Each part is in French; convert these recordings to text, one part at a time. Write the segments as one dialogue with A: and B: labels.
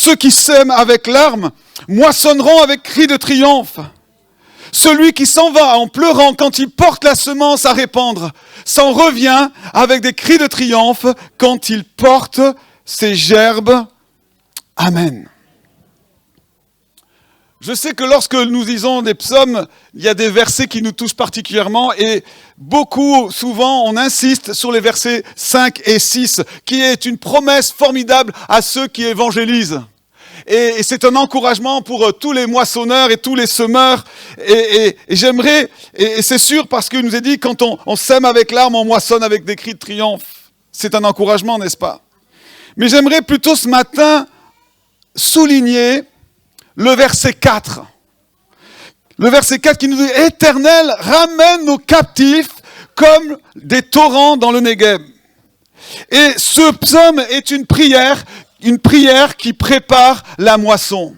A: Ceux qui sèment avec larmes moissonneront avec cris de triomphe. Celui qui s'en va en pleurant quand il porte la semence à répandre s'en revient avec des cris de triomphe quand il porte ses gerbes. Amen. Je sais que lorsque nous lisons des psaumes, il y a des versets qui nous touchent particulièrement et souvent, on insiste sur les versets 5 et 6, qui est une promesse formidable à ceux qui évangélisent. Et c'est un encouragement pour tous les moissonneurs et tous les semeurs. Et j'aimerais, et c'est sûr parce qu'il nous est dit, quand on sème avec larmes, on moissonne avec des cris de triomphe. C'est un encouragement, n'est-ce pas? Mais j'aimerais plutôt ce matin souligner le verset 4. Le verset 4 qui nous dit « Éternel, ramène nos captifs comme des torrents dans le Négueb ». Et ce psaume est une prière qui prépare la moisson.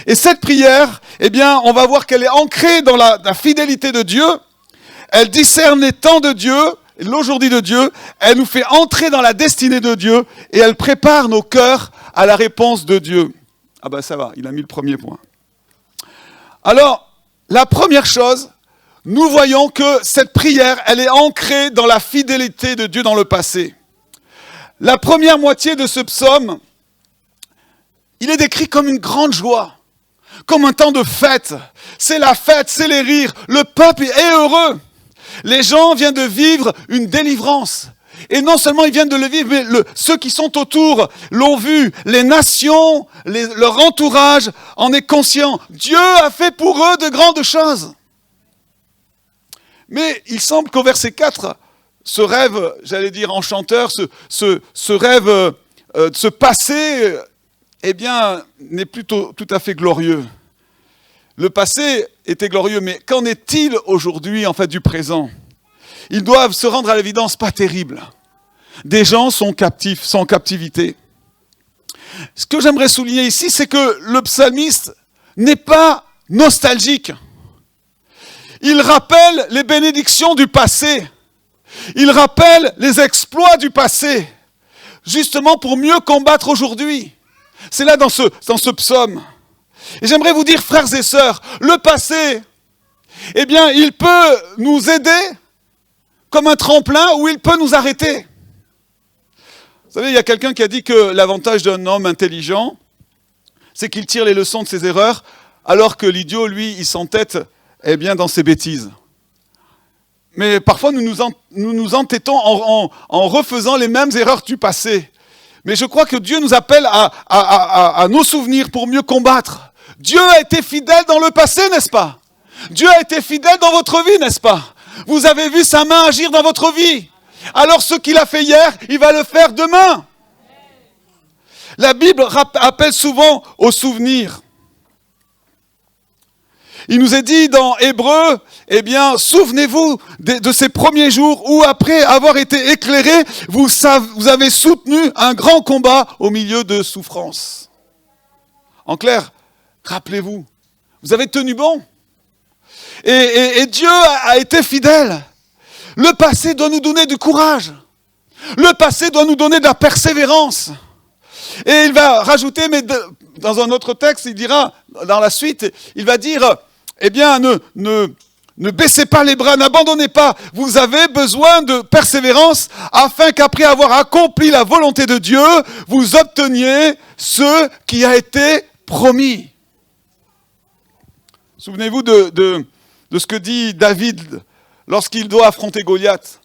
A: Et cette prière, eh bien, on va voir qu'elle est ancrée dans la fidélité de Dieu. Elle discerne les temps de Dieu, l'aujourd'hui de Dieu. Elle nous fait entrer dans la destinée de Dieu et elle prépare nos cœurs à la réponse de Dieu. Ah ben ça va, il a mis le premier point. Alors, la première chose, nous voyons que cette prière, elle est ancrée dans la fidélité de Dieu dans le passé. La première moitié de ce psaume, il est décrit comme une grande joie, comme un temps de fête. C'est la fête, c'est les rires, le peuple est heureux. Les gens viennent de vivre une délivrance. Et non seulement ils viennent de le vivre, mais ceux qui sont autour l'ont vu. Les nations, leur entourage en est conscient. Dieu a fait pour eux de grandes choses. Mais il semble qu'au verset 4, ce rêve, j'allais dire enchanteur, ce rêve, ce passé, eh bien, n'est plus tout à fait glorieux. Le passé était glorieux, mais qu'en est-il aujourd'hui, en fait, du présent ? Ils doivent se rendre à l'évidence pas terrible. Des gens sont captifs, sont en captivité. Ce que j'aimerais souligner ici, c'est que le psalmiste n'est pas nostalgique. Il rappelle les bénédictions du passé. Il rappelle les exploits du passé, justement pour mieux combattre aujourd'hui. C'est là dans ce psaume. Et j'aimerais vous dire, frères et sœurs, le passé, eh bien, il peut nous aider comme un tremplin ou il peut nous arrêter. Vous savez, il y a quelqu'un qui a dit que l'avantage d'un homme intelligent, c'est qu'il tire les leçons de ses erreurs, alors que l'idiot, lui, il s'entête, eh bien, dans ses bêtises. Mais parfois, nous nous entêtons en refaisant les mêmes erreurs du passé. Mais je crois que Dieu nous appelle à nos souvenirs pour mieux combattre. Dieu a été fidèle dans le passé, n'est-ce pas? Dieu a été fidèle dans votre vie, n'est-ce pas? Vous avez vu sa main agir dans votre vie. Alors ce qu'il a fait hier, il va le faire demain. La Bible appelle souvent au souvenir. Il nous est dit dans Hébreux, eh bien, souvenez-vous de ces premiers jours où, après avoir été éclairés, vous avez soutenu un grand combat au milieu de souffrances. En clair, rappelez-vous, vous avez tenu bon. Et Dieu a été fidèle. Le passé doit nous donner du courage. Le passé doit nous donner de la persévérance. Et il va rajouter, mais dans un autre texte, il dira, dans la suite, il va dire, eh bien, ne baissez pas les bras, n'abandonnez pas. Vous avez besoin de persévérance afin qu'après avoir accompli la volonté de Dieu, vous obteniez ce qui a été promis. Souvenez-vous de ce que dit David lorsqu'il doit affronter Goliath.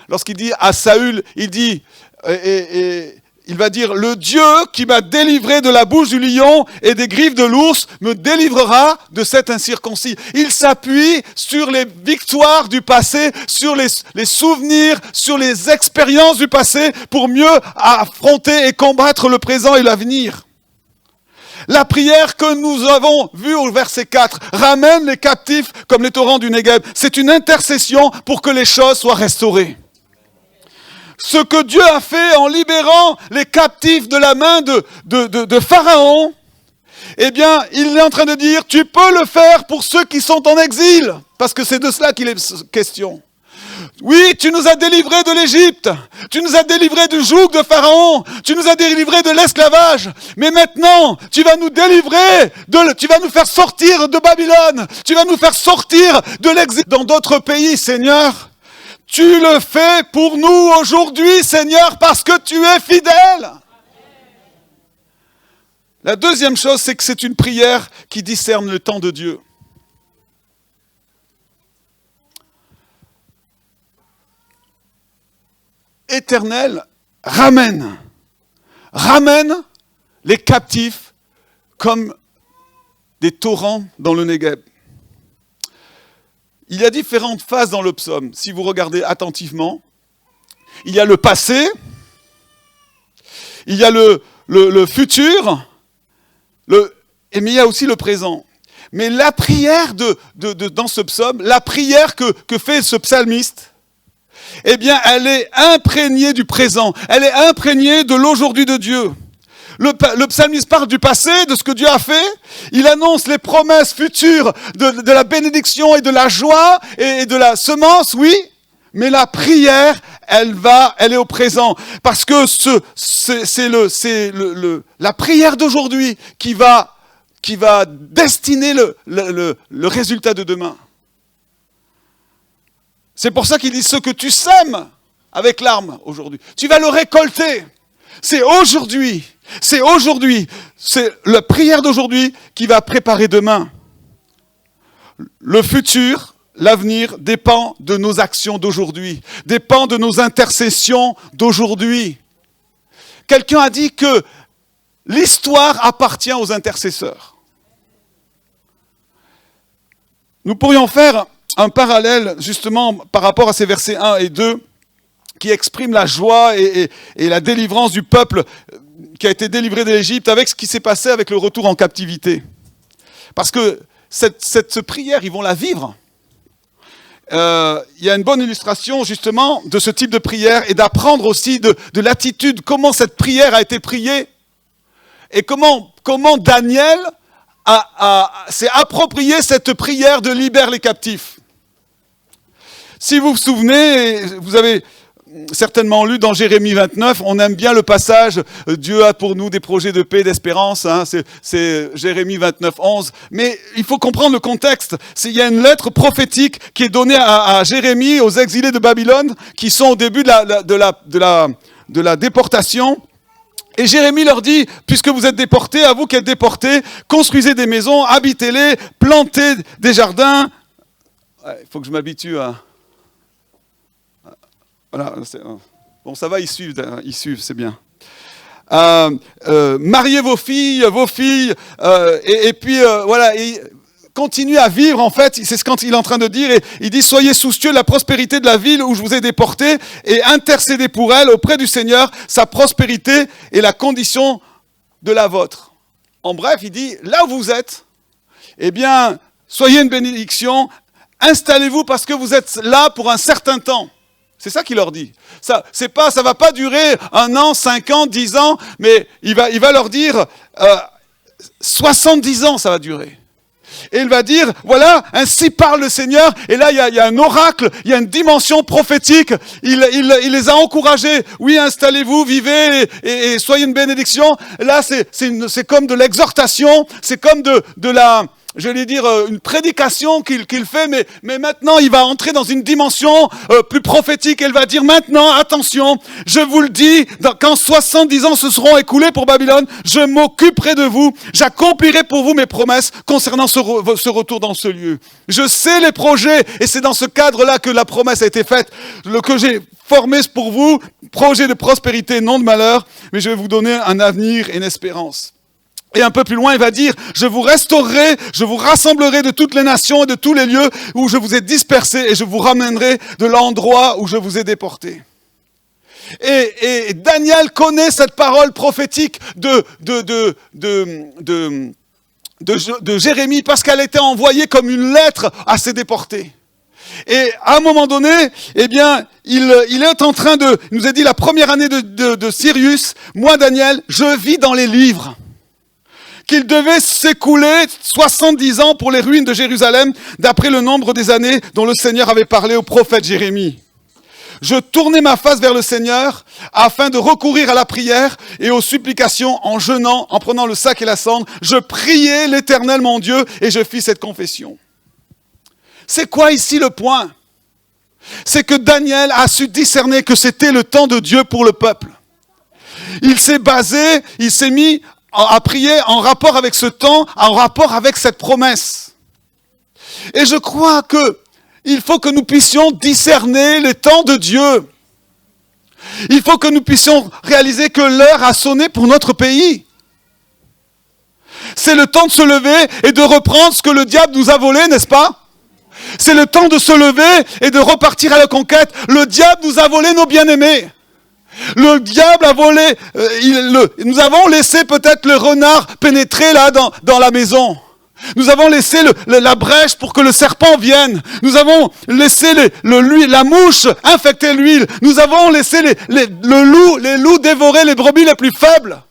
A: Lorsqu'il dit à Saül, il dit, il va dire, le Dieu qui m'a délivré de la bouche du lion et des griffes de l'ours me délivrera de cet incirconcis. Il s'appuie sur les victoires du passé, sur les souvenirs, sur les expériences du passé pour mieux affronter et combattre le présent et l'avenir. La prière que nous avons vue au verset 4 ramène les captifs comme les torrents du Négueb. C'est une intercession pour que les choses soient restaurées. Ce que Dieu a fait en libérant les captifs de la main de Pharaon, eh bien, il est en train de dire, tu peux le faire pour ceux qui sont en exil, parce que c'est de cela qu'il est question. Oui, tu nous as délivrés de l'Égypte, tu nous as délivrés du joug de Pharaon, tu nous as délivrés de l'esclavage, mais maintenant, tu vas nous délivrer, tu vas nous faire sortir de Babylone, tu vas nous faire sortir de l'exil dans d'autres pays, Seigneur. Tu le fais pour nous aujourd'hui, Seigneur, parce que tu es fidèle. La deuxième chose, c'est que c'est une prière qui discerne le temps de Dieu. Éternel, ramène les captifs comme des torrents dans le Négueb. Il y a différentes phases dans le psaume, si vous regardez attentivement. Il y a le passé, il y a le futur, mais il y a aussi le présent. Mais la prière dans ce psaume, la prière que fait ce psalmiste, eh bien, elle est imprégnée du présent. Elle est imprégnée de l'aujourd'hui de Dieu. Le psalmiste parle du passé, de ce que Dieu a fait. Il annonce les promesses futures de la bénédiction et de la joie et de la semence, oui. Mais la prière, elle est au présent. Parce que c'est la prière d'aujourd'hui qui va destiner le résultat de demain. C'est pour ça qu'il dit ce que tu sèmes avec larmes aujourd'hui. Tu vas le récolter. C'est aujourd'hui. C'est la prière d'aujourd'hui qui va préparer demain. Le futur, l'avenir dépend de nos actions d'aujourd'hui, dépend de nos intercessions d'aujourd'hui. Quelqu'un a dit que l'histoire appartient aux intercesseurs. Nous pourrions faire un parallèle justement par rapport à ces versets 1 et 2 qui expriment la joie et la délivrance du peuple qui a été délivré de l'Égypte avec ce qui s'est passé avec le retour en captivité. Parce que cette prière, ils vont la vivre. Il y a une bonne illustration justement de ce type de prière et d'apprendre aussi de l'attitude, comment cette prière a été priée et comment Daniel s'est approprié cette prière de libère les captifs. Si vous vous souvenez, vous avez certainement lu dans Jérémie 29, on aime bien le passage « Dieu a pour nous des projets de paix et d'espérance », hein, c'est Jérémie 29, 11. Mais il faut comprendre le contexte. Il y a une lettre prophétique qui est donnée à Jérémie, aux exilés de Babylone, qui sont au début de la déportation. Et Jérémie leur dit, puisque vous êtes déportés, à vous qui êtes déportés, construisez des maisons, habitez-les, plantez des jardins. Il faut que je m'habitue à... Voilà, bon, ça va, ils suivent, c'est bien. Mariez vos filles, et puis voilà, et continuez à vivre, en fait, c'est ce qu'il est en train de dire, et il dit, soyez soucieux de la prospérité de la ville où je vous ai déporté, et intercédez pour elle auprès du Seigneur, sa prospérité est la condition de la vôtre. En bref, il dit, là où vous êtes, eh bien, soyez une bénédiction, installez-vous parce que vous êtes là pour un certain temps. C'est ça qu'il leur dit. Ça va pas durer 1 an, 5 ans, 10 ans, mais il va leur dire 70 ans ça va durer. Et il va dire, voilà, ainsi parle le Seigneur. Et là, il y a un oracle, il y a une dimension prophétique. Il les a encouragés. Oui, installez-vous, vivez et soyez une bénédiction. Là, c'est comme de l'exhortation, c'est comme une prédication qu'il fait, mais maintenant il va entrer dans une dimension plus prophétique. Elle va dire maintenant, attention, je vous le dis, quand 70 ans se seront écoulés pour Babylone, je m'occuperai de vous, j'accomplirai pour vous mes promesses concernant ce retour dans ce lieu. Je sais les projets, et c'est dans ce cadre-là que la promesse a été faite, que j'ai formé pour vous, projet de prospérité, non de malheur, mais je vais vous donner un avenir et une espérance. Et un peu plus loin, il va dire, je vous restaurerai, je vous rassemblerai de toutes les nations et de tous les lieux où je vous ai dispersés et je vous ramènerai de l'endroit où je vous ai déportés. Et Daniel connaît cette parole prophétique de Jérémie parce qu'elle était envoyée comme une lettre à ses déportés. Et à un moment donné, eh bien, il est en train il nous a dit la première année de Cyrus, moi Daniel, je vis dans les livres. Qu'il devait s'écouler 70 ans pour les ruines de Jérusalem, d'après le nombre des années dont le Seigneur avait parlé au prophète Jérémie. je tournais ma face vers le Seigneur afin de recourir à la prière et aux supplications en jeûnant, en prenant le sac et la cendre. Je priais l'Éternel mon Dieu et je fis cette confession. C'est quoi ici le point? C'est que Daniel a su discerner que c'était le temps de Dieu pour le peuple. Il s'est mis à prier en rapport avec ce temps, en rapport avec cette promesse. Et je crois qu'il faut que nous puissions discerner les temps de Dieu. Il faut que nous puissions réaliser que l'heure a sonné pour notre pays. C'est le temps de se lever et de reprendre ce que le diable nous a volé, n'est-ce pas? C'est le temps de se lever et de repartir à la conquête. Le diable nous a volé nos bien-aimés. Le diable a volé, nous avons laissé peut-être le renard pénétrer là dans la maison. Nous avons laissé la brèche pour que le serpent vienne. Nous avons laissé la mouche infecter l'huile. Nous avons laissé les loups dévorer les brebis les plus faibles.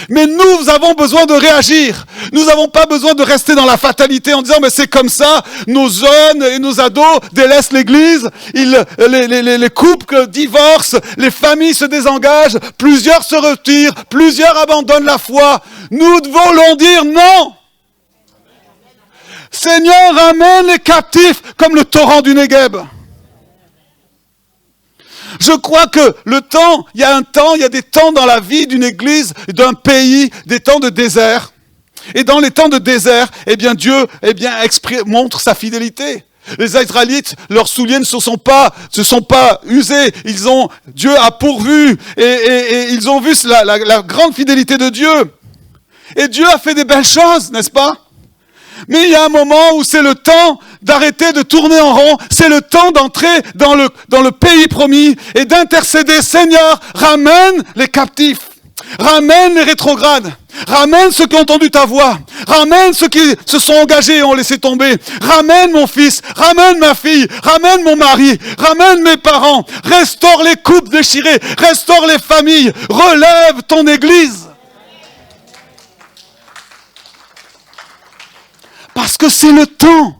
A: Mais nous avons besoin de réagir. Nous n'avons pas besoin de rester dans la fatalité en disant mais c'est comme ça, nos jeunes et nos ados délaissent l'église, les couples divorcent, les familles se désengagent, plusieurs se retirent, plusieurs abandonnent la foi. Nous voulons dire non. Seigneur, ramène les captifs comme le torrent du Negueb. Je crois que il y a des temps dans la vie d'une église, d'un pays, des temps de désert. Et dans les temps de désert, Dieu, montre sa fidélité. Les Israélites, leurs souliers ne se sont pas usés. Dieu a pourvu et ils ont vu la grande fidélité de Dieu. Et Dieu a fait des belles choses, n'est-ce pas? Mais il y a un moment où c'est le temps d'arrêter de tourner en rond. C'est le temps d'entrer dans le pays promis et d'intercéder. Seigneur, ramène les captifs. Ramène les rétrogrades. Ramène ceux qui ont entendu ta voix. Ramène ceux qui se sont engagés et ont laissé tomber. Ramène mon fils. Ramène ma fille. Ramène mon mari. Ramène mes parents. Restaure les couples déchirés. Restaure les familles. Relève ton église. Parce que c'est le temps.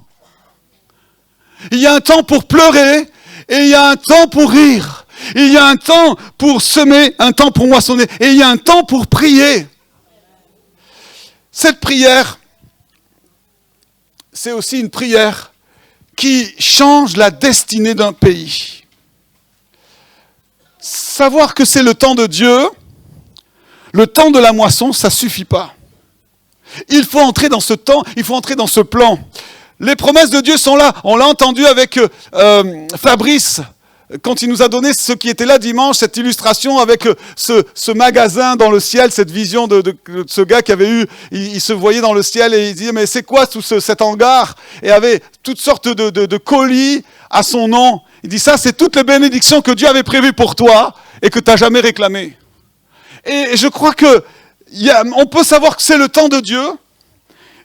A: Il y a un temps pour pleurer et il y a un temps pour rire. Il y a un temps pour semer, un temps pour moissonner et il y a un temps pour prier. Cette prière, c'est aussi une prière qui change la destinée d'un pays. Savoir que c'est le temps de Dieu, le temps de la moisson, ça ne suffit pas. Il faut entrer dans ce temps, il faut entrer dans ce plan. Les promesses de Dieu sont là. On l'a entendu avec Fabrice, quand il nous a donné ce qui était là dimanche, cette illustration avec ce magasin dans le ciel, cette vision de ce gars qui avait eu, il se voyait dans le ciel et il disait mais c'est quoi tout cet hangar? Et avait toutes sortes de colis à son nom. Il dit ça c'est toutes les bénédictions que Dieu avait prévues pour toi et que tu n'as jamais réclamées. Et je crois que on peut savoir que c'est le temps de Dieu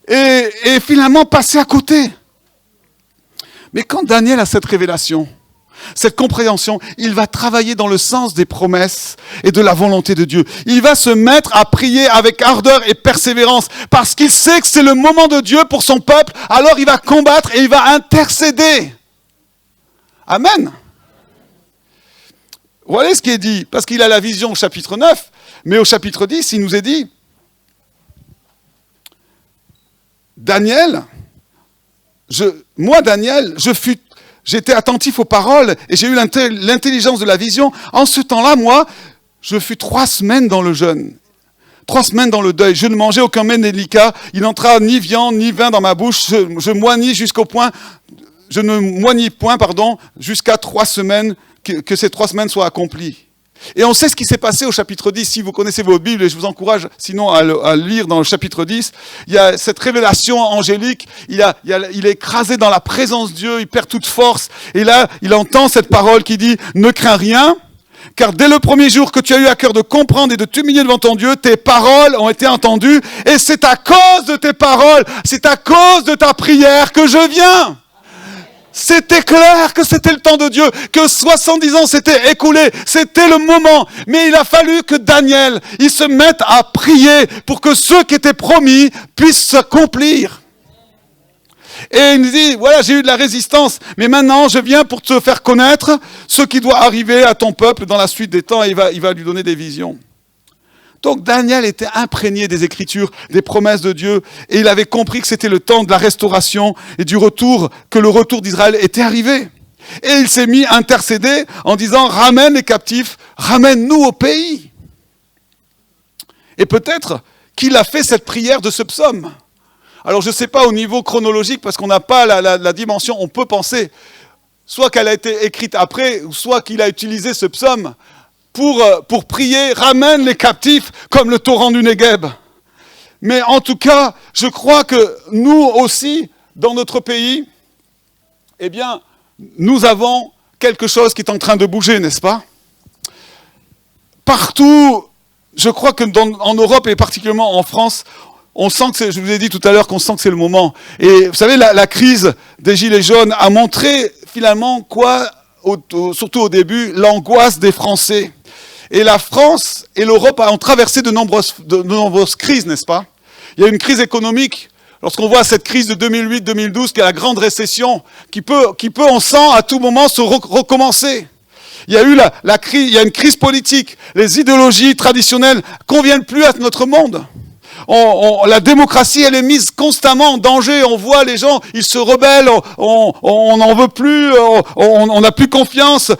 A: et finalement passer à côté. Mais quand Daniel a cette révélation, cette compréhension, il va travailler dans le sens des promesses et de la volonté de Dieu. Il va se mettre à prier avec ardeur et persévérance parce qu'il sait que c'est le moment de Dieu pour son peuple. Alors il va combattre et il va intercéder. Amen. Voilà ce qui est dit, parce qu'il a la vision au chapitre 9, mais au chapitre 10, il nous est dit, Daniel, j'étais attentif aux paroles et j'ai eu l'intelligence de la vision. En ce temps-là, moi, je fus 3 semaines dans le jeûne, 3 semaines dans le deuil. Je ne mangeais aucun mets délicat, il n'entra ni viande ni vin dans ma bouche, je moignis je ne moignis point, jusqu'à 3 semaines, que ces 3 semaines soient accomplies. Et on sait ce qui s'est passé au chapitre 10. Si vous connaissez vos Bibles, et je vous encourage sinon à lire dans le chapitre 10, il y a cette révélation angélique, il est écrasé dans la présence de Dieu, il perd toute force. Et là, il entend cette parole qui dit « Ne crains rien, car dès le premier jour que tu as eu à cœur de comprendre et de t'humilier devant ton Dieu, tes paroles ont été entendues, et c'est à cause de tes paroles, c'est à cause de ta prière que je viens. » C'était clair que c'était le temps de Dieu, que 70 ans s'étaient écoulés, c'était le moment. Mais il a fallu que Daniel, il se mette à prier pour que ceux qui étaient promis puissent s'accomplir. Et il nous dit, voilà, j'ai eu de la résistance, mais maintenant je viens pour te faire connaître ce qui doit arriver à ton peuple dans la suite des temps, et il va lui donner des visions. Donc Daniel était imprégné des Écritures, des promesses de Dieu, et il avait compris que c'était le temps de la restauration et du retour, que le retour d'Israël était arrivé. Et il s'est mis à intercéder en disant, ramène les captifs, ramène-nous au pays. Et peut-être qu'il a fait cette prière de ce psaume. Alors je ne sais pas au niveau chronologique, parce qu'on n'a pas la dimension, on peut penser, soit qu'elle a été écrite après, ou soit qu'il a utilisé ce psaume pour prier, ramène les captifs comme le torrent du Négueb. Mais en tout cas, je crois que nous aussi, dans notre pays, eh bien, nous avons quelque chose qui est en train de bouger, n'est-ce pas? Partout, je crois que en Europe et particulièrement en France, on sent que je vous ai dit tout à l'heure qu'on sent que c'est le moment. Et vous savez, la crise des Gilets jaunes a montré finalement surtout au début, l'angoisse des Français. Et la France et l'Europe ont traversé de nombreuses crises, n'est-ce pas? Il y a une crise économique. Lorsqu'on voit cette crise de 2008-2012, qui est la grande récession, qui peut, on sent, à tout moment se recommencer. Il y a eu il y a une crise politique. Les idéologies traditionnelles conviennent plus à notre monde. La démocratie, elle est mise constamment en danger. On voit les gens, ils se rebellent, on n'en veut plus, on n'a plus confiance.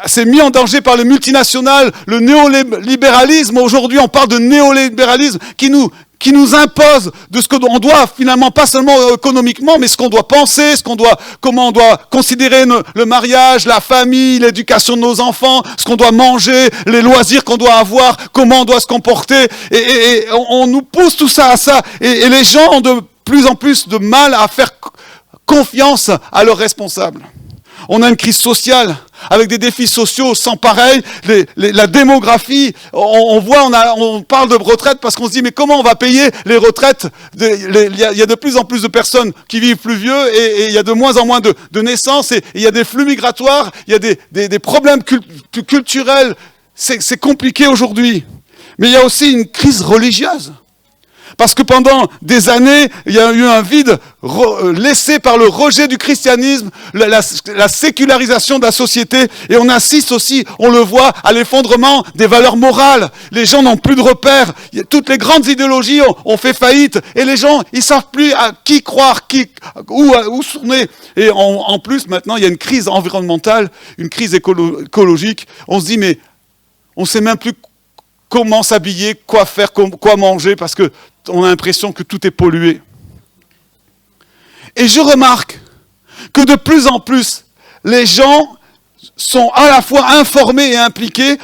A: C'est mis en danger par les multinationales, le néolibéralisme. Aujourd'hui, on parle de néolibéralisme qui nous impose de ce qu'on doit finalement, pas seulement économiquement, mais ce qu'on doit penser, comment on doit considérer le mariage, la famille, l'éducation de nos enfants, ce qu'on doit manger, les loisirs qu'on doit avoir, comment on doit se comporter. Et on nous pousse tout ça à ça. Et les gens ont de plus en plus de mal à faire confiance à leurs responsables. On a une crise sociale, avec des défis sociaux sans pareil, la démographie, on parle de retraite parce qu'on se dit mais comment on va payer les retraites? Il y a de plus en plus de personnes qui vivent plus vieux et il y a de moins en moins de naissances et il y a des flux migratoires, il y a des problèmes culturels, c'est compliqué aujourd'hui. Mais il y a aussi une crise religieuse. Parce que pendant des années, il y a eu un vide laissé par le rejet du christianisme, la sécularisation de la société, et on assiste aussi, on le voit, à l'effondrement des valeurs morales. Les gens n'ont plus de repères. Toutes les grandes idéologies ont fait faillite, et les gens, ils savent plus à qui croire, où tourner. Et en plus, maintenant, il y a une crise environnementale, une crise écologique. On se dit, mais on ne sait même plus comment s'habiller, quoi faire, quoi manger, parce que on a l'impression que tout est pollué. Et je remarque que de plus en plus, les gens sont à la fois informés et impliqués.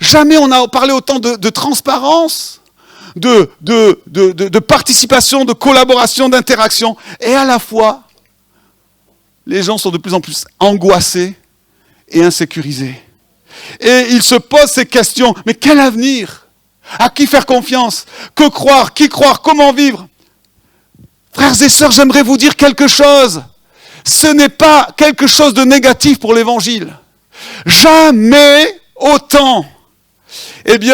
A: Jamais on a parlé autant de transparence, de participation, de collaboration, d'interaction. Et à la fois, les gens sont de plus en plus angoissés et insécurisés. Et ils se posent ces questions. Mais quel avenir ? À qui faire confiance? Que croire? Qui croire? Comment vivre? Frères et sœurs, j'aimerais vous dire quelque chose. Ce n'est pas quelque chose de négatif pour l'Évangile. Jamais autant,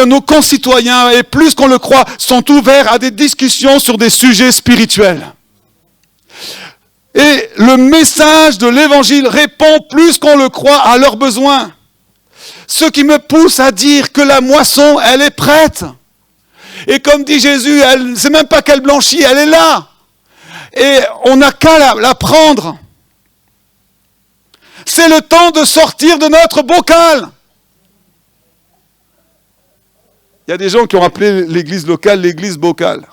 A: nos concitoyens, et plus qu'on le croit, sont ouverts à des discussions sur des sujets spirituels. Et le message de l'Évangile répond plus qu'on le croit à leurs besoins. Ce qui me pousse à dire que la moisson, elle est prête. Et comme dit Jésus, c'est même pas qu'elle blanchit, elle est là. Et on n'a qu'à la prendre. C'est le temps de sortir de notre bocal. Il y a des gens qui ont appelé l'église locale l'église bocal.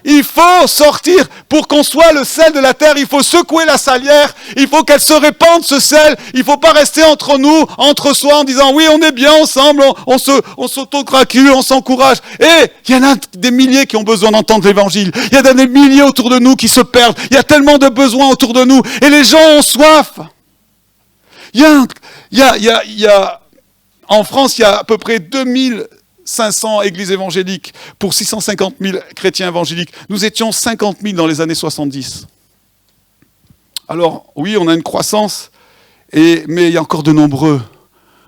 A: Il faut sortir pour qu'on soit le sel de la terre. Il faut secouer la salière. Il faut qu'elle se répande, ce sel. Il ne faut pas rester entre nous, entre soi, en disant oui, on est bien ensemble, on s'autocracule, on s'encourage. Et il y en a des milliers qui ont besoin d'entendre l'évangile. Il y a des milliers autour de nous qui se perdent. Il y a tellement de besoins autour de nous. Et les gens ont soif. En France, il y a à peu près 2500 églises évangéliques pour 650 000 chrétiens évangéliques. Nous étions 50 000 dans les années 70. Alors, oui, on a une croissance, mais il y a encore de nombreux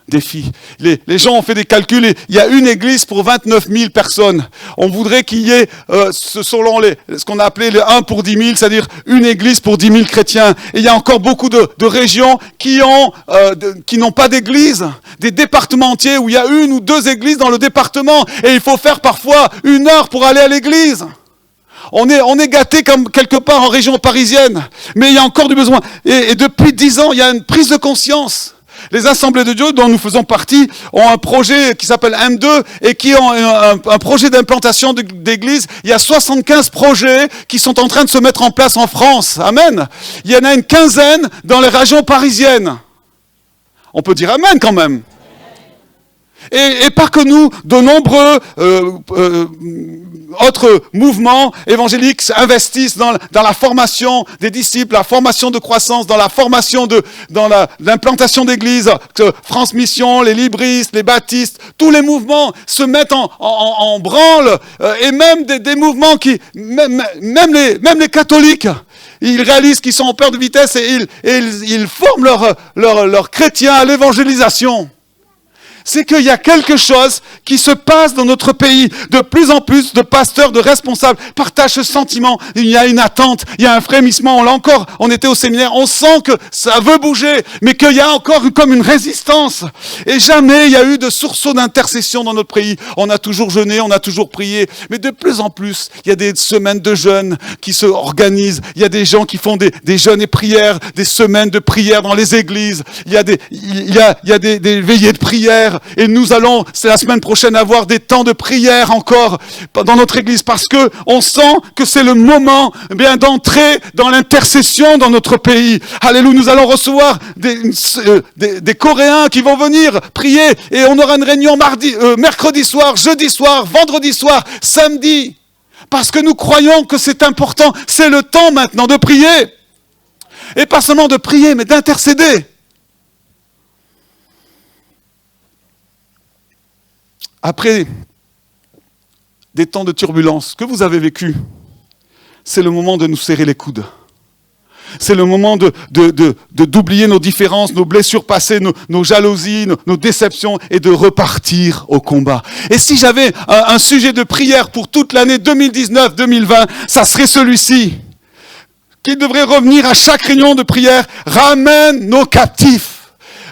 A: défi. Les gens ont fait des calculs et il y a une église pour 29 000 personnes. On voudrait qu'il y ait, selon ce qu'on a appelé le 1 pour 10 000, c'est-à-dire une église pour 10 000 chrétiens. Et il y a encore beaucoup de régions qui n'ont pas d'église. Des départements entiers où il y a une ou deux églises dans le département. Et il faut faire parfois 1 heure pour aller à l'église. On est gâté comme quelque part en région parisienne. Mais il y a encore du besoin. Et depuis 10 ans, il y a une prise de conscience. Les Assemblées de Dieu, dont nous faisons partie, ont un projet qui s'appelle M2 et qui ont un projet d'implantation d'église. Il y a 75 projets qui sont en train de se mettre en place en France. Amen. Il y en a une quinzaine dans les régions parisiennes. On peut dire Amen quand même. Et pas que nous, de nombreux autres mouvements évangéliques investissent dans la formation des disciples, la formation de croissance, dans la formation dans l'implantation d'églises. France Mission, les libristes, les baptistes, tous les mouvements se mettent en branle, et même des mouvements qui, même les catholiques, ils réalisent qu'ils sont en perte de vitesse et ils forment leurs chrétiens à l'évangélisation. C'est qu'il y a quelque chose qui se passe dans notre pays. De plus en plus de pasteurs, de responsables partagent ce sentiment. Il y a une attente, il y a un frémissement. On était au séminaire, on sent que ça veut bouger, mais qu'il y a encore comme une résistance. Et jamais il y a eu de sursaut d'intercession dans notre pays. On a toujours jeûné, on a toujours prié. Mais de plus en plus, il y a des semaines de jeûne qui se organisent. Il y a des gens qui font des jeûnes et prières, des semaines de prières dans les églises. Il y a des veillées de prière. Et nous allons, c'est la semaine prochaine, avoir des temps de prière encore dans notre église parce que on sent que c'est le moment d'entrer dans l'intercession dans notre pays. Alléluia, nous allons recevoir des Coréens qui vont venir prier et on aura une réunion mercredi soir, jeudi soir, vendredi soir, samedi. Parce que nous croyons que c'est important, c'est le temps maintenant de prier. Et pas seulement de prier, mais d'intercéder. Après des temps de turbulence que vous avez vécu, c'est le moment de nous serrer les coudes. C'est le moment d'oublier nos différences, nos blessures passées, nos jalousies, nos déceptions et de repartir au combat. Et si j'avais un sujet de prière pour toute l'année 2019-2020, ça serait celui-ci. Qui devrait revenir à chaque réunion de prière, ramène nos captifs.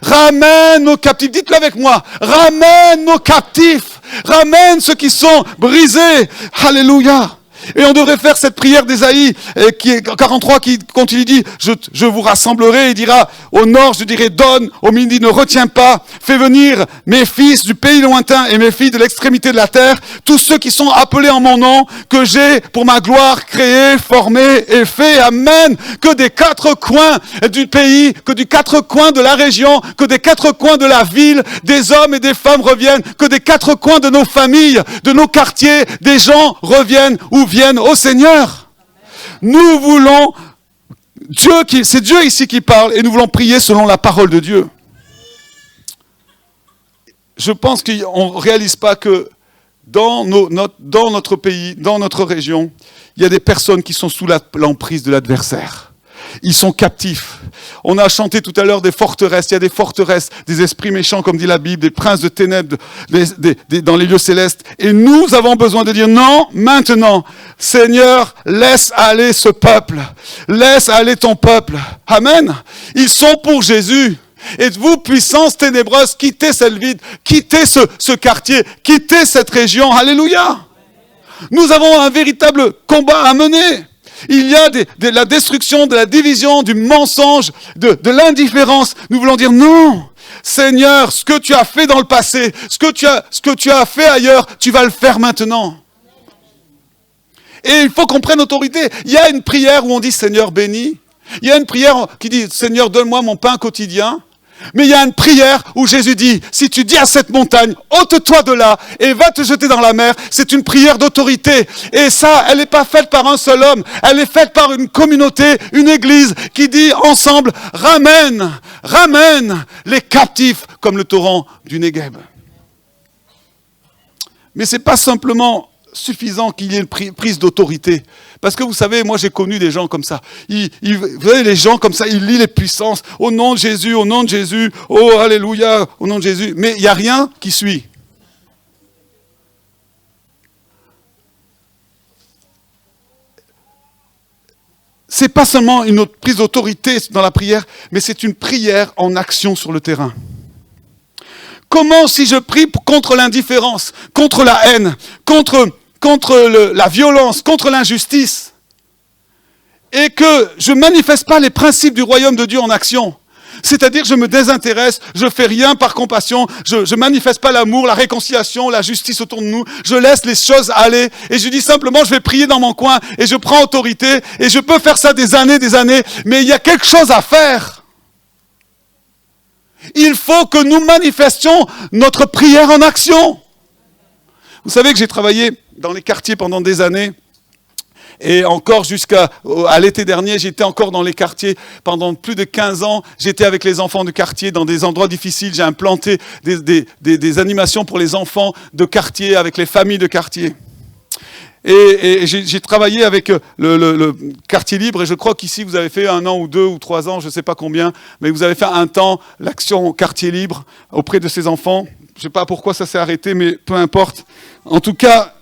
A: Ramène nos captifs, dites-le avec moi, ramène nos captifs, ramène ceux qui sont brisés, alléluia. Et on devrait faire cette prière d'Ésaïe, qui est 43, quand il dit, je vous rassemblerai, il dira, au nord je dirai donne, au midi ne retiens pas, fais venir mes fils du pays lointain et mes filles de l'extrémité de la terre, tous ceux qui sont appelés en mon nom, que j'ai pour ma gloire créé, formé et fait, amen, que des 4 coins du pays, que des 4 coins de la région, que des 4 coins de la ville, des hommes et des femmes reviennent, que des 4 coins de nos familles, de nos quartiers, des gens reviennent ou viennent au Seigneur. Nous voulons c'est Dieu ici qui parle et nous voulons prier selon la parole de Dieu. Je pense qu'on ne réalise pas que dans notre pays, dans notre région, il y a des personnes qui sont sous l'emprise de l'adversaire. Ils sont captifs. On a chanté tout à l'heure des forteresses. Il y a des forteresses, des esprits méchants, comme dit la Bible, des princes de ténèbres dans les lieux célestes. Et nous avons besoin de dire non, maintenant. Seigneur, laisse aller ce peuple. Laisse aller ton peuple. Amen. Ils sont pour Jésus. Et vous, puissance ténébreuse, quittez cette ville, quittez ce quartier, quittez cette région. Alléluia. Nous avons un véritable combat à mener. Il y a de la destruction, de la division, du mensonge, de l'indifférence. Nous voulons dire non. Seigneur, ce que tu as fait dans le passé, ce que tu as fait ailleurs, tu vas le faire maintenant. Et il faut qu'on prenne autorité. Il y a une prière où on dit Seigneur bénis. Il y a une prière qui dit Seigneur donne-moi mon pain quotidien. Mais il y a une prière où Jésus dit, si tu dis à cette montagne, ôte-toi de là et va te jeter dans la mer, c'est une prière d'autorité. Et ça, elle n'est pas faite par un seul homme, elle est faite par une communauté, une église qui dit ensemble, ramène les captifs comme le torrent du Négueb. Mais c'est pas simplement suffisant qu'il y ait une prise d'autorité. Parce que vous savez, moi j'ai connu des gens comme ça. Vous voyez, les gens comme ça, ils lient les puissances. Au nom de Jésus, au nom de Jésus, oh alléluia, au nom de Jésus. Mais il n'y a rien qui suit. C'est pas seulement une autre prise d'autorité dans la prière, mais c'est une prière en action sur le terrain. Comment si je prie contre l'indifférence, contre la haine, contre la violence, contre l'injustice, et que je ne manifeste pas les principes du royaume de Dieu en action, c'est-à-dire je me désintéresse, je ne fais rien par compassion, je ne manifeste pas l'amour, la réconciliation, la justice autour de nous, je laisse les choses aller, et je dis simplement je vais prier dans mon coin, et je prends autorité, et je peux faire ça des années, mais il y a quelque chose à faire. Il faut que nous manifestions notre prière en action. Vous savez que j'ai travaillé dans les quartiers pendant des années, et encore jusqu'à l'été dernier, j'étais encore dans les quartiers pendant plus de 15 ans. J'étais avec les enfants de quartier dans des endroits difficiles. J'ai implanté des animations pour les enfants de quartier, avec les familles de quartier. Et j'ai travaillé avec le quartier libre, et je crois qu'ici vous avez fait 1 an ou 2 ou 3 ans, je ne sais pas combien, mais vous avez fait un temps l'action quartier libre auprès de ces enfants. Je ne sais pas pourquoi ça s'est arrêté, mais peu importe. En tout cas,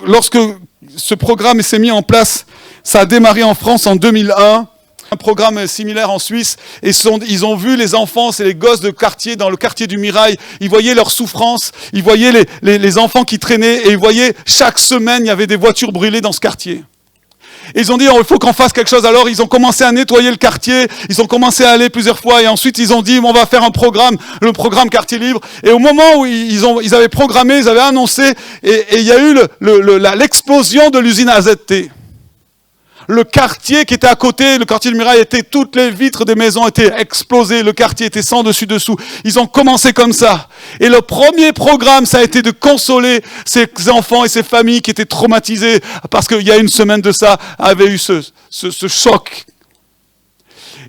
A: lorsque ce programme s'est mis en place, ça a démarré en France en 2001. Un programme similaire en Suisse, et ils ont vu les enfants, c'est les gosses de quartier, dans le quartier du Mirail, ils voyaient leur souffrance, ils voyaient les enfants qui traînaient, et ils voyaient chaque semaine, il y avait des voitures brûlées dans ce quartier. Et ils ont dit, il faut qu'on fasse quelque chose. Alors ils ont commencé à nettoyer le quartier, ils ont commencé à aller plusieurs fois, et ensuite ils ont dit, on va faire un programme, le programme Quartier Libre. Et au moment où ils avaient programmé, ils avaient annoncé, et il y a eu l'explosion de l'usine AZT. Le quartier qui était à côté, le quartier du Mirail, toutes les vitres des maisons étaient explosées, le quartier était sans dessus-dessous. Ils ont commencé comme ça. Et le premier programme, ça a été de consoler ces enfants et ces familles qui étaient traumatisées parce qu'il y a une semaine de ça, avaient eu ce choc.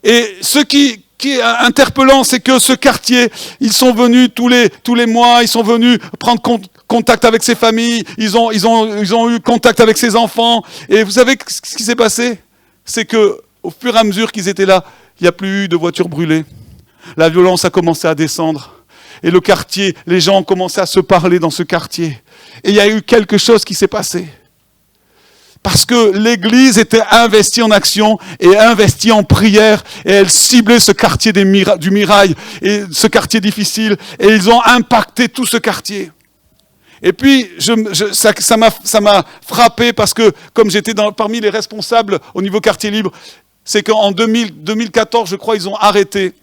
A: Et ce qui est interpellant, c'est que ce quartier, ils sont venus tous les mois, ils sont venus prendre contact avec ces familles, ils ont eu contact avec ces enfants. Et vous savez ce qui s'est passé? C'est que au fur et à mesure qu'ils étaient là, il n'y a plus eu de voitures brûlées. La violence a commencé à descendre. Et le quartier, les gens ont commencé à se parler dans ce quartier. Et il y a eu quelque chose qui s'est passé. Parce que l'Église était investie en action et investie en prière, et elle ciblait ce quartier du Mirail, et ce quartier difficile, et ils ont impacté tout ce quartier. Et puis, ça m'a frappé parce que, comme j'étais parmi les responsables au niveau quartier libre, c'est qu'en 2014, je crois, ils ont arrêté.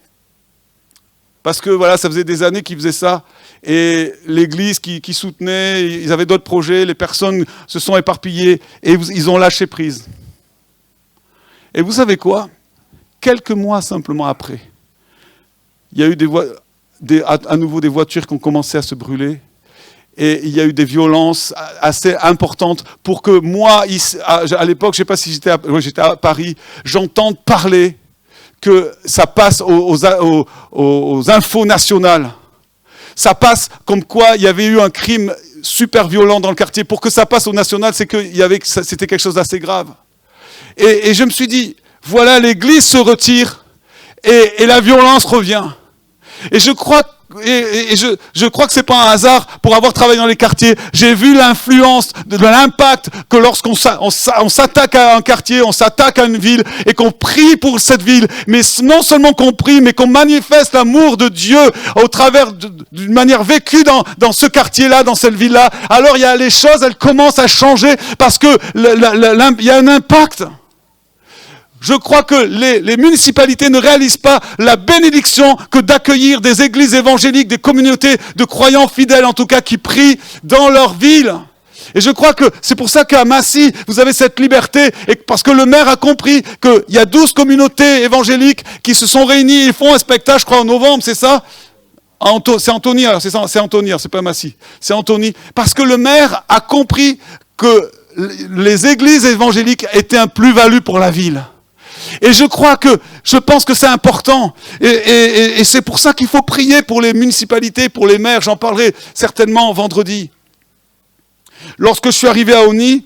A: Parce que voilà, ça faisait des années qu'ils faisaient ça. Et l'Église qui soutenait, ils avaient d'autres projets, les personnes se sont éparpillées et ils ont lâché prise. Et vous savez quoi? Quelques mois simplement après, il y a eu à nouveau des voitures qui ont commencé à se brûler. Et il y a eu des violences assez importantes pour que moi, à l'époque, je ne sais pas si j'étais à Paris, j'entende parler que ça passe aux infos nationales. Ça passe comme quoi il y avait eu un crime super violent dans le quartier. Pour que ça passe au national, c'est que c'était quelque chose d'assez grave. Et je me suis dit, voilà, l'Église se retire et la violence revient. Et je crois que c'est pas un hasard pour avoir travaillé dans les quartiers. J'ai vu l'influence, l'impact que lorsqu'on s'attaque à un quartier, on s'attaque à une ville et qu'on prie pour cette ville, mais non seulement qu'on prie, mais qu'on manifeste l'amour de Dieu au travers d'une manière vécue dans ce quartier-là, dans cette ville-là. Alors les choses, elles commencent à changer parce que il y a un impact. Je crois que les municipalités ne réalisent pas la bénédiction que d'accueillir des églises évangéliques, des communautés de croyants fidèles en tout cas, qui prient dans leur ville. Et je crois que c'est pour ça qu'à Massy, vous avez cette liberté, et parce que le maire a compris qu'il y a 12 communautés évangéliques qui se sont réunies, ils font un spectacle, je crois, en novembre, c'est ça? C'est Antony, alors c'est ça, c'est Antony, alors c'est pas Massy, c'est Antony. Parce que le maire a compris que les églises évangéliques étaient un plus-value pour la ville. Et je pense que c'est important. Et c'est pour ça qu'il faut prier pour les municipalités, pour les maires. J'en parlerai certainement vendredi. Lorsque je suis arrivé à Oni,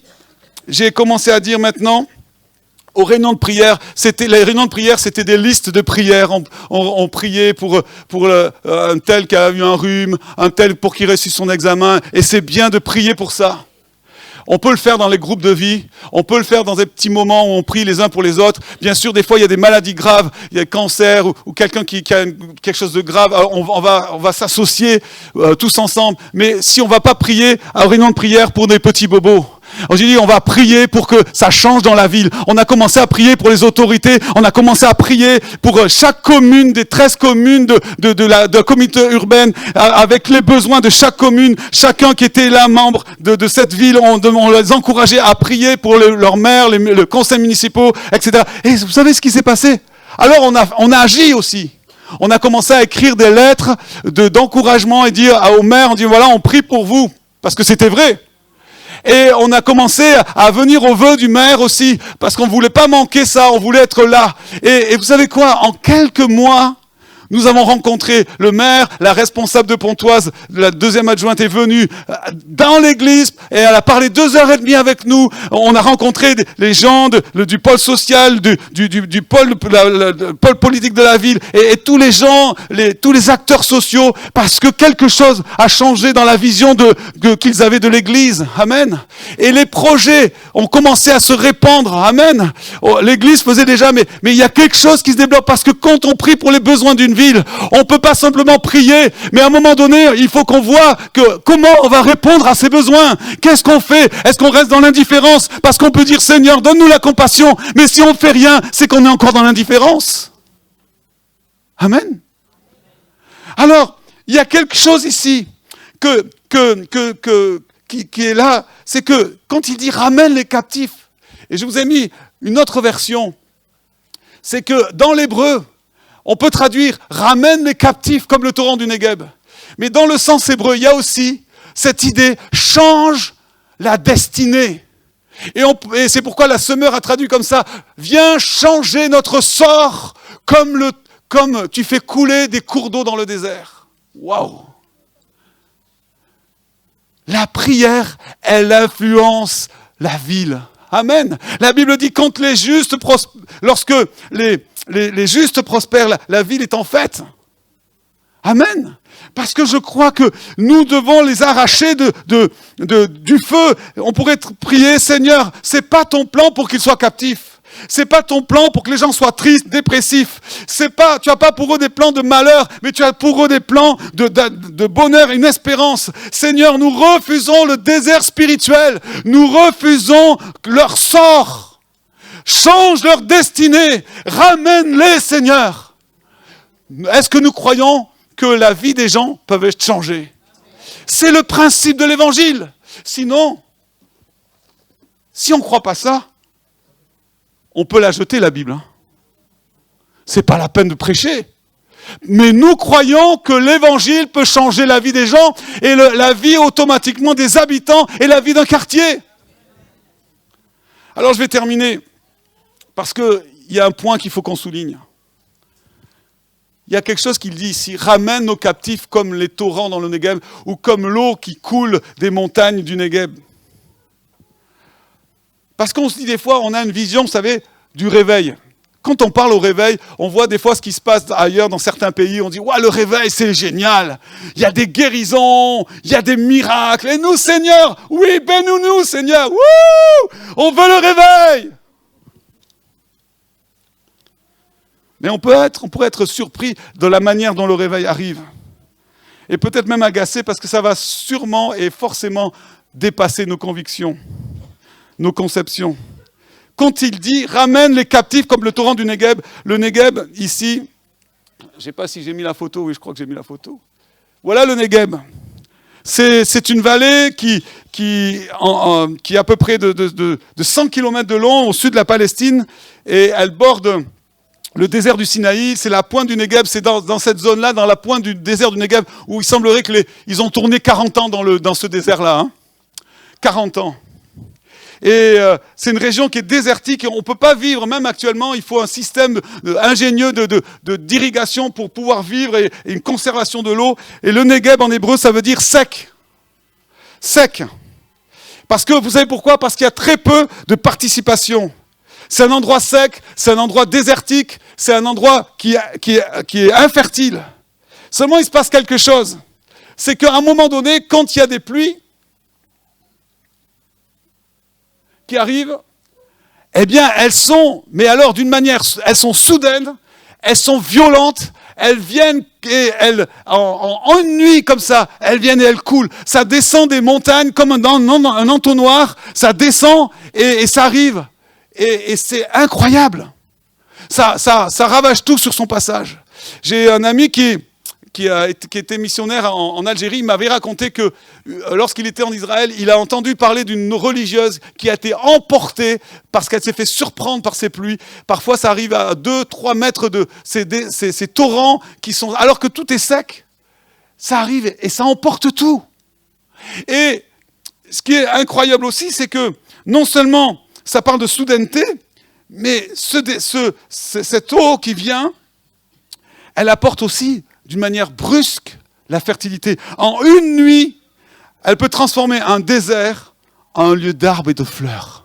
A: j'ai commencé à dire maintenant, aux réunions de prière, les réunions de prière, c'était des listes de prières. On priait pour un tel qui a eu un rhume, un tel pour qu'il réussisse son examen. Et c'est bien de prier pour ça. On peut le faire dans les groupes de vie. On peut le faire dans des petits moments où on prie les uns pour les autres. Bien sûr, des fois, il y a des maladies graves. Il y a le cancer ou quelqu'un qui a quelque chose de grave. On va s'associer tous ensemble. Mais si on ne va pas prier à une réunion de prière pour des petits bobos, j'ai dit, on va prier pour que ça change dans la ville. On a commencé à prier pour les autorités. On a commencé à prier pour chaque commune, des 13 communes de la communauté urbaine, avec les besoins de chaque commune. Chacun qui était là, membre de cette ville, on les encourageait à prier pour leurs maires, le conseil municipal, etc. Et vous savez ce qui s'est passé? Alors on a agi aussi. On a commencé à écrire des lettres d'encouragement et dire aux maires, on dit voilà, on prie pour vous. Parce que c'était vrai. Et on a commencé à venir au vœu du maire aussi, parce qu'on ne voulait pas manquer ça, on voulait être là. Et vous savez quoi? En quelques mois, nous avons rencontré le maire, la responsable de Pontoise, la deuxième adjointe est venue dans l'église et elle a parlé 2h30 avec nous. On a rencontré les gens du pôle social, du pôle politique de la ville et tous les gens, tous les acteurs sociaux, parce que quelque chose a changé dans la vision qu'ils avaient de l'église. Amen. Et les projets ont commencé à se répandre. Amen. L'église faisait déjà, mais il y a quelque chose qui se développe parce que quand on prie pour les besoins d'une ville, on ne peut pas simplement prier, mais à un moment donné, il faut qu'on voit comment on va répondre à ces besoins. Qu'est-ce qu'on fait? Est-ce qu'on reste dans l'indifférence? Parce qu'on peut dire, Seigneur, donne-nous la compassion, mais si on ne fait rien, c'est qu'on est encore dans l'indifférence. Amen. Alors, il y a quelque chose ici qui est là, c'est que quand il dit « ramène les captifs », et je vous ai mis une autre version, c'est que dans l'hébreu, on peut traduire « ramène les captifs comme le torrent du Negev ». Mais dans le sens hébreu, il y a aussi cette idée « change la destinée ». Et c'est pourquoi la Semeur a traduit comme ça « viens changer notre sort comme tu fais couler des cours d'eau dans le désert ». Waouh! La prière, elle influence la ville. Amen. La Bible dit quand lorsque les justes prospèrent, la ville est en fête. Amen. Parce que je crois que nous devons les arracher du feu. On pourrait prier, Seigneur, c'est pas ton plan pour qu'ils soient captifs. C'est pas ton plan pour que les gens soient tristes, dépressifs. Tu as pas pour eux des plans de malheur, mais tu as pour eux des plans de bonheur, une espérance. Seigneur, nous refusons le désert spirituel. Nous refusons leur sort. Change leur destinée. Ramène-les, Seigneur. Est-ce que nous croyons que la vie des gens peut être changée? C'est le principe de l'évangile. Sinon, si on ne croit pas ça, on peut la jeter, la Bible. C'est pas la peine de prêcher. Mais nous croyons que l'évangile peut changer la vie des gens et la vie automatiquement des habitants et la vie d'un quartier. Alors je vais terminer parce qu'il y a un point qu'il faut qu'on souligne. Il y a quelque chose qu'il dit ici, ramène nos captifs comme les torrents dans le Negev ou comme l'eau qui coule des montagnes du Negev. Parce qu'on se dit des fois, on a une vision, vous savez, du réveil. Quand on parle au réveil, on voit des fois ce qui se passe ailleurs dans certains pays. On dit, ouais, le réveil, c'est génial. Il y a des guérisons, il y a des miracles. Et nous, Seigneur, oui, bénis-nous, Seigneur. Wouh, on veut le réveil. Mais on pourrait être surpris de la manière dont le réveil arrive. Et peut-être même agacé parce que ça va sûrement et forcément dépasser nos convictions. Nos conceptions. Quand il dit « ramène les captifs comme le torrent du Negev », le Negev, ici, je ne sais pas si j'ai mis la photo, oui, je crois que j'ai mis la photo. Voilà le Negev. C'est une vallée qui est à peu près de 100 km de long au sud de la Palestine, et elle borde le désert du Sinaï. C'est la pointe du Negev, c'est dans cette zone-là, dans la pointe du désert du Negev, où il semblerait qu'ils ont tourné 40 ans dans ce désert-là. Hein. 40 ans. Et c'est une région qui est désertique et on ne peut pas vivre, même actuellement, il faut un système ingénieux d'irrigation pour pouvoir vivre et une conservation de l'eau. Et le Negev en hébreu, ça veut dire sec. Sec. Parce que, vous savez pourquoi? Parce qu'il y a très peu de participation. C'est un endroit sec, c'est un endroit désertique, c'est un endroit qui est infertile. Seulement, il se passe quelque chose. C'est qu'à un moment donné, quand il y a des pluies qui arrivent, eh bien, elles sont, mais alors d'une manière, elles sont soudaines, elles sont violentes, elles viennent et en une nuit comme ça, elles viennent et elles coulent. Ça descend des montagnes comme un entonnoir, ça descend et ça arrive. Et c'est incroyable. Ça ravage tout sur son passage. J'ai un ami qui était missionnaire en Algérie. Il m'avait raconté que lorsqu'il était en Israël, il a entendu parler d'une religieuse qui a été emportée parce qu'elle s'est fait surprendre par ces pluies. Parfois, ça arrive à 2-3 mètres de ces torrents qui sont... Alors que tout est sec, ça arrive et ça emporte tout. Et ce qui est incroyable aussi, c'est que non seulement ça parle de soudaineté, mais cette eau qui vient, elle apporte aussi d'une manière brusque la fertilité. En une nuit, elle peut transformer un désert en un lieu d'arbres et de fleurs.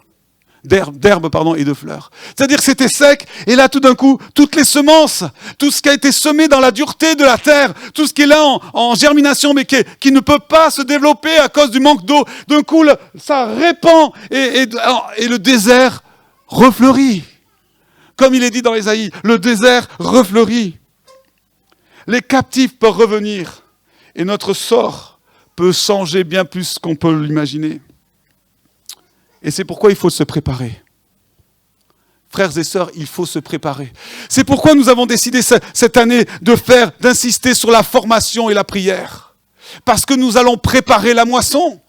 A: D'herbes et de fleurs. C'est-à-dire que c'était sec, et là tout d'un coup, toutes les semences, tout ce qui a été semé dans la dureté de la terre, tout ce qui est là en germination, mais qui ne peut pas se développer à cause du manque d'eau, d'un coup, ça répand, et le désert refleurit. Comme il est dit dans Ésaïe, le désert refleurit. Les captifs peuvent revenir, et notre sort peut changer bien plus qu'on peut l'imaginer. Et c'est pourquoi il faut se préparer. Frères et sœurs, il faut se préparer. C'est pourquoi nous avons décidé cette année d'insister sur la formation et la prière. Parce que nous allons préparer la moisson.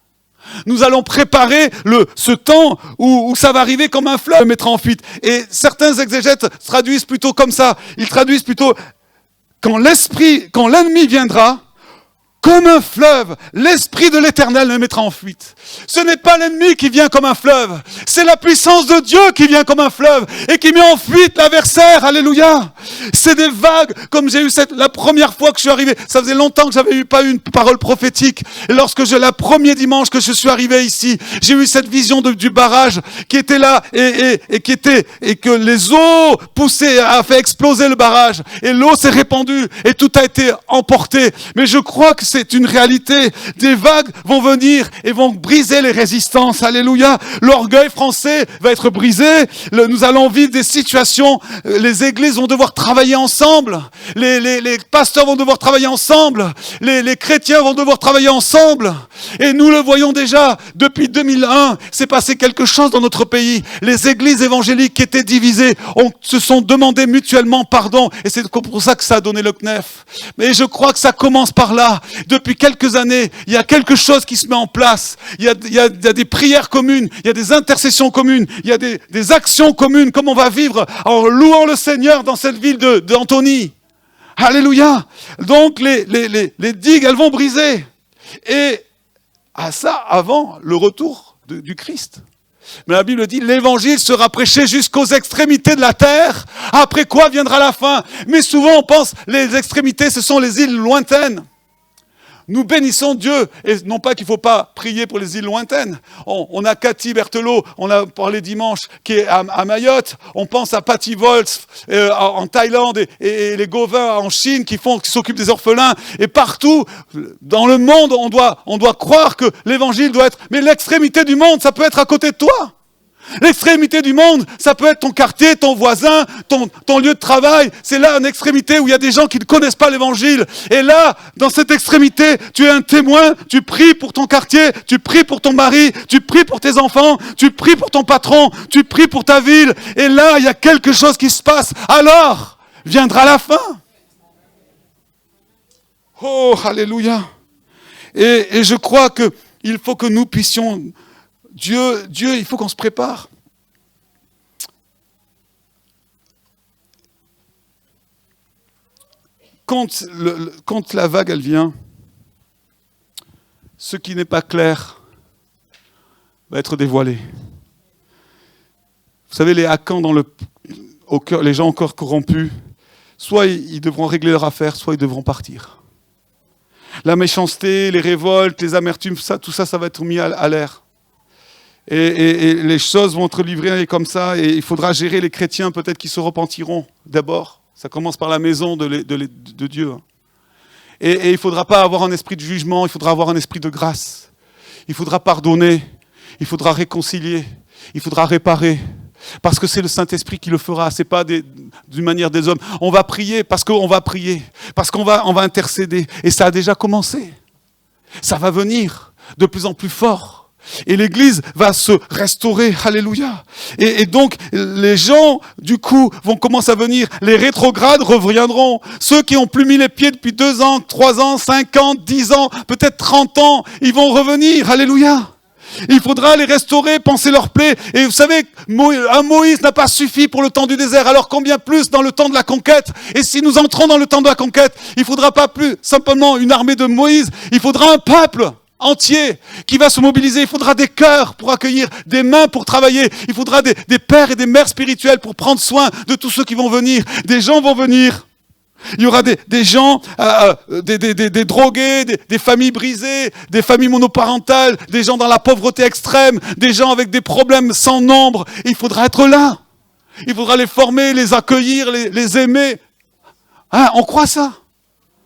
A: Nous allons préparer ce temps où ça va arriver comme un fleuve, mettra en fuite. Et certains exégètes traduisent plutôt comme ça. Ils traduisent plutôt quand l'ennemi viendra, comme un fleuve, l'Esprit de l'Éternel le mettra en fuite. Ce n'est pas l'ennemi qui vient comme un fleuve, c'est la puissance de Dieu qui vient comme un fleuve et qui met en fuite l'adversaire. Alléluia. C'est des vagues, comme j'ai eu la première fois que je suis arrivé. Ça faisait longtemps que j'avais pas eu une parole prophétique. Et lorsque la première dimanche que je suis arrivé ici, j'ai eu cette vision du barrage qui était là et que les eaux poussées a fait exploser le barrage et l'eau s'est répandue et tout a été emporté. Mais je crois que c'est une réalité. Des vagues vont venir et vont briser les résistances. Alléluia. L'orgueil français va être brisé. Nous allons vivre des situations. Les églises vont devoir travailler ensemble. Les pasteurs vont devoir travailler ensemble. Les chrétiens vont devoir travailler ensemble. Et nous le voyons déjà. Depuis 2001, c'est passé quelque chose dans notre pays. Les églises évangéliques qui étaient divisées se sont demandé mutuellement pardon. Et c'est pour ça que ça a donné le CNEF. Mais je crois que ça commence par là. Depuis quelques années, il y a quelque chose qui se met en place. Il y a des prières communes, il y a des intercessions communes, il y a des actions communes, comme on va vivre en louant le Seigneur dans cette ville d'Antony. Alléluia. Donc les digues, elles vont briser. Et à ça, avant le retour du Christ. Mais la Bible dit, l'évangile sera prêché jusqu'aux extrémités de la terre, après quoi viendra la fin. Mais souvent on pense, les extrémités, ce sont les îles lointaines. Nous bénissons Dieu, et non pas qu'il ne faut pas prier pour les îles lointaines. On a Cathy Berthelot, on a parlé dimanche, qui est à Mayotte. On pense à Patty Wolf en Thaïlande et les Gauvins en Chine qui s'occupent des orphelins. Et partout dans le monde, on doit croire que l'évangile doit être... Mais l'extrémité du monde, ça peut être à côté de toi. L'extrémité du monde, ça peut être ton quartier, ton voisin, ton lieu de travail. C'est là une extrémité où il y a des gens qui ne connaissent pas l'évangile. Et là, dans cette extrémité, tu es un témoin, tu pries pour ton quartier, tu pries pour ton mari, tu pries pour tes enfants, tu pries pour ton patron, tu pries pour ta ville. Et là, il y a quelque chose qui se passe. Alors, viendra la fin. Oh, alléluia. Et je crois qu'il faut que nous puissions... Dieu, il faut qu'on se prépare. Quand la vague, elle vient, ce qui n'est pas clair va être dévoilé. Vous savez, les hackants au cœur, les gens encore corrompus, soit ils devront régler leur affaire, soit ils devront partir. La méchanceté, les révoltes, les amertumes, tout ça va être mis à l'air. Et les choses vont être livrées comme ça, et il faudra gérer les chrétiens peut-être qui se repentiront d'abord. Ça commence par la maison de Dieu. Et il ne faudra pas avoir un esprit de jugement, il faudra avoir un esprit de grâce. Il faudra pardonner, il faudra réconcilier, il faudra réparer. Parce que c'est le Saint-Esprit qui le fera, ce n'est pas d'une manière des hommes. On va prier parce qu'on va prier, parce qu'on va intercéder. Et ça a déjà commencé. Ça va venir de plus en plus fort. Et l'Église va se restaurer, alléluia. Et donc, les gens, du coup, vont commencer à venir. Les rétrogrades reviendront. Ceux qui n'ont plus mis les pieds depuis 2 ans, 3 ans, 5 ans, 10 ans, peut-être 30 ans, ils vont revenir, alléluia. Il faudra les restaurer, panser leurs plaies. Et vous savez, un Moïse n'a pas suffi pour le temps du désert. Alors combien plus dans le temps de la conquête? Et si nous entrons dans le temps de la conquête, il ne faudra pas plus simplement une armée de Moïse. Il faudra un peuple entier qui va se mobiliser. Il faudra des cœurs pour accueillir, des mains pour travailler. Il faudra des pères et des mères spirituels pour prendre soin de tous ceux qui vont venir. Des gens vont venir. Il y aura des gens, des drogués, des familles brisées, des familles monoparentales, des gens dans la pauvreté extrême, des gens avec des problèmes sans nombre. Il faudra être là. Il faudra les former, les accueillir, les aimer. Hein, on croit ça?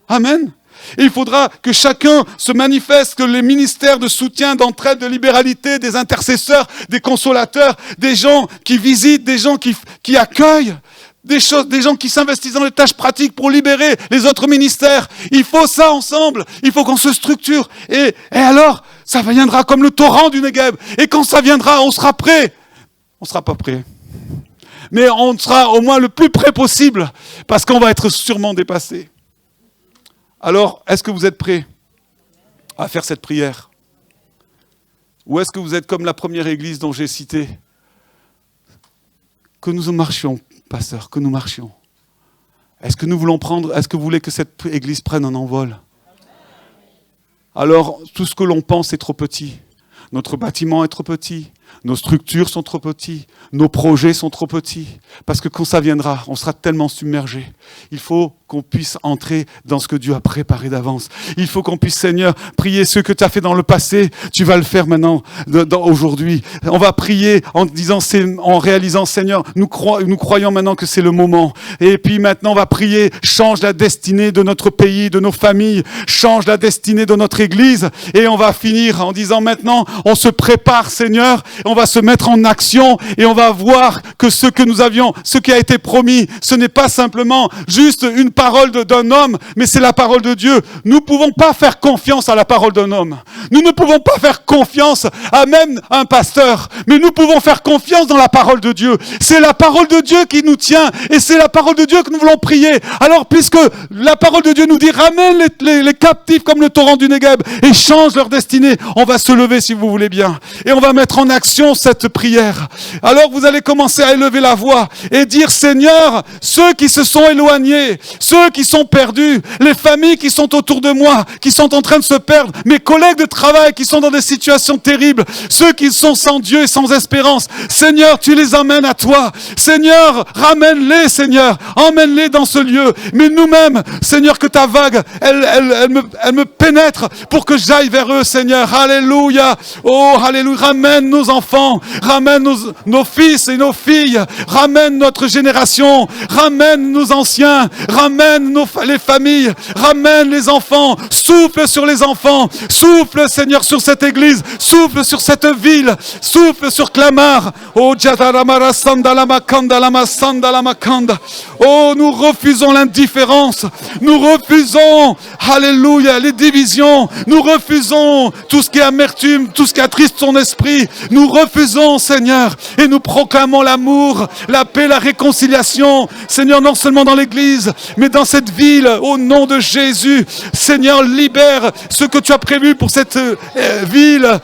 A: Amen. Et il faudra que chacun se manifeste, que les ministères de soutien, d'entraide, de libéralité, des intercesseurs, des consolateurs, des gens qui visitent, des gens qui accueillent, des gens qui s'investissent dans les tâches pratiques pour libérer les autres ministères. Il faut ça ensemble. Il faut qu'on se structure. Et alors, ça viendra comme le torrent du Negev. Et quand ça viendra, on sera prêt. On ne sera pas prêt. Mais on sera au moins le plus près possible, parce qu'on va être sûrement dépassé. Alors, est-ce que vous êtes prêts à faire cette prière? Ou est-ce que vous êtes comme la première église dont j'ai cité? Que nous marchions, pasteur, que nous marchions. Est-ce que nous voulons est-ce que vous voulez que cette église prenne un envol? Alors, tout ce que l'on pense est trop petit. Notre bâtiment est trop petit. Nos structures sont trop petites. Nos projets sont trop petits. Parce que quand ça viendra, on sera tellement submergé. Il faut qu'on puisse entrer dans ce que Dieu a préparé d'avance. Il faut qu'on puisse, Seigneur, prier ce que tu as fait dans le passé. Tu vas le faire maintenant, aujourd'hui. On va prier en disant, en réalisant, Seigneur, nous croyons maintenant que c'est le moment. Et puis maintenant, on va prier, change la destinée de notre pays, de nos familles. Change la destinée de notre église. Et on va finir en disant maintenant, on se prépare, Seigneur. On va se mettre en action et on va voir que ce qui a été promis, ce n'est pas simplement juste une parole d'un homme, mais c'est la parole de Dieu. Nous ne pouvons pas faire confiance à la parole d'un homme. Nous ne pouvons pas faire confiance à même un pasteur, mais nous pouvons faire confiance dans la parole de Dieu. C'est la parole de Dieu qui nous tient et c'est la parole de Dieu que nous voulons prier. Alors, puisque la parole de Dieu nous dit, ramène les captifs comme le torrent du Negev et change leur destinée, on va se lever si vous voulez bien. Et on va mettre en action cette prière. Alors vous allez commencer à élever la voix et dire, Seigneur, ceux qui se sont éloignés, ceux qui sont perdus, les familles qui sont autour de moi, qui sont en train de se perdre, mes collègues de travail qui sont dans des situations terribles, ceux qui sont sans Dieu et sans espérance, Seigneur, tu les amènes à toi. Seigneur, ramène-les, Seigneur, emmène-les dans ce lieu. Mais nous-mêmes, Seigneur, que ta vague, elle me pénètre pour que j'aille vers eux, Seigneur. Alléluia. Oh, alléluia. Ramène nos enfants, ramène nos fils et nos filles, ramène notre génération, ramène nos anciens, ramène les familles, ramène les enfants, souffle sur les enfants, souffle, Seigneur, sur cette église, souffle sur cette ville, souffle sur Clamart. Oh, oh, nous refusons l'indifférence, nous refusons, alléluia, les divisions, nous refusons tout ce qui est amertume, tout ce qui attriste ton esprit. Nous refusons, Seigneur, et nous proclamons l'amour, la paix, la réconciliation. Seigneur, non seulement dans l'église, mais dans cette ville, au nom de Jésus. Seigneur, libère ce que tu as prévu pour cette ville,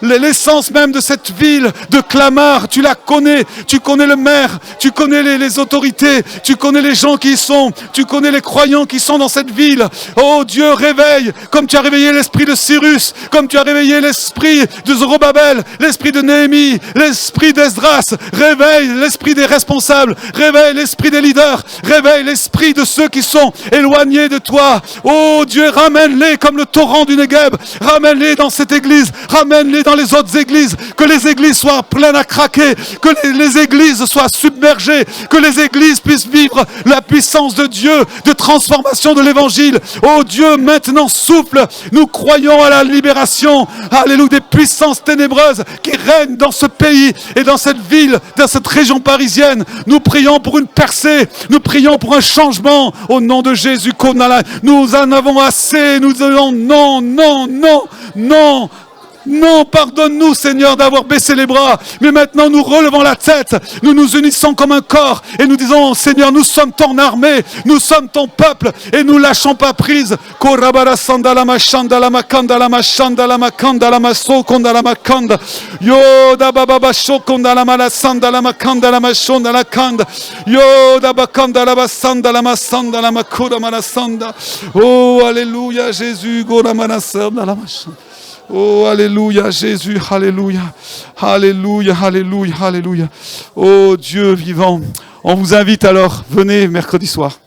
A: l'essence même de cette ville, de Clamart. Tu la connais, tu connais le maire, tu connais les autorités, tu connais les gens qui y sont, tu connais les croyants qui sont dans cette ville. Oh Dieu, réveille, comme tu as réveillé l'esprit de Cyrus, comme tu as réveillé l'esprit de Zorobabel, l'esprit l'esprit de Néhémie, l'esprit d'Esdras, réveille l'esprit des responsables, réveille l'esprit des leaders, réveille l'esprit de ceux qui sont éloignés de toi. Oh Dieu, ramène-les comme le torrent du Negev, ramène-les dans cette église, ramène-les dans les autres églises, que les églises soient pleines à craquer, que les églises soient submergées, que les églises puissent vivre la puissance de Dieu, de transformation de l'évangile. Oh Dieu, maintenant souffle, nous croyons à la libération, alléluia, des puissances ténébreuses qui règnent dans ce pays et dans cette ville, dans cette région parisienne. Nous prions pour une percée, nous prions pour un changement au nom de Jésus. Nous en avons assez, nous disons non, non, non, non. Non, pardonne-nous Seigneur d'avoir baissé les bras, mais maintenant nous relevons la tête, nous nous unissons comme un corps et nous disons Seigneur, nous sommes ton armée, nous sommes ton peuple et nous lâchons pas prise. Oh alléluia Jésus, oh, alléluia, Jésus, alléluia, alléluia, alléluia, alléluia. Oh, Dieu vivant, on vous invite alors, venez mercredi soir.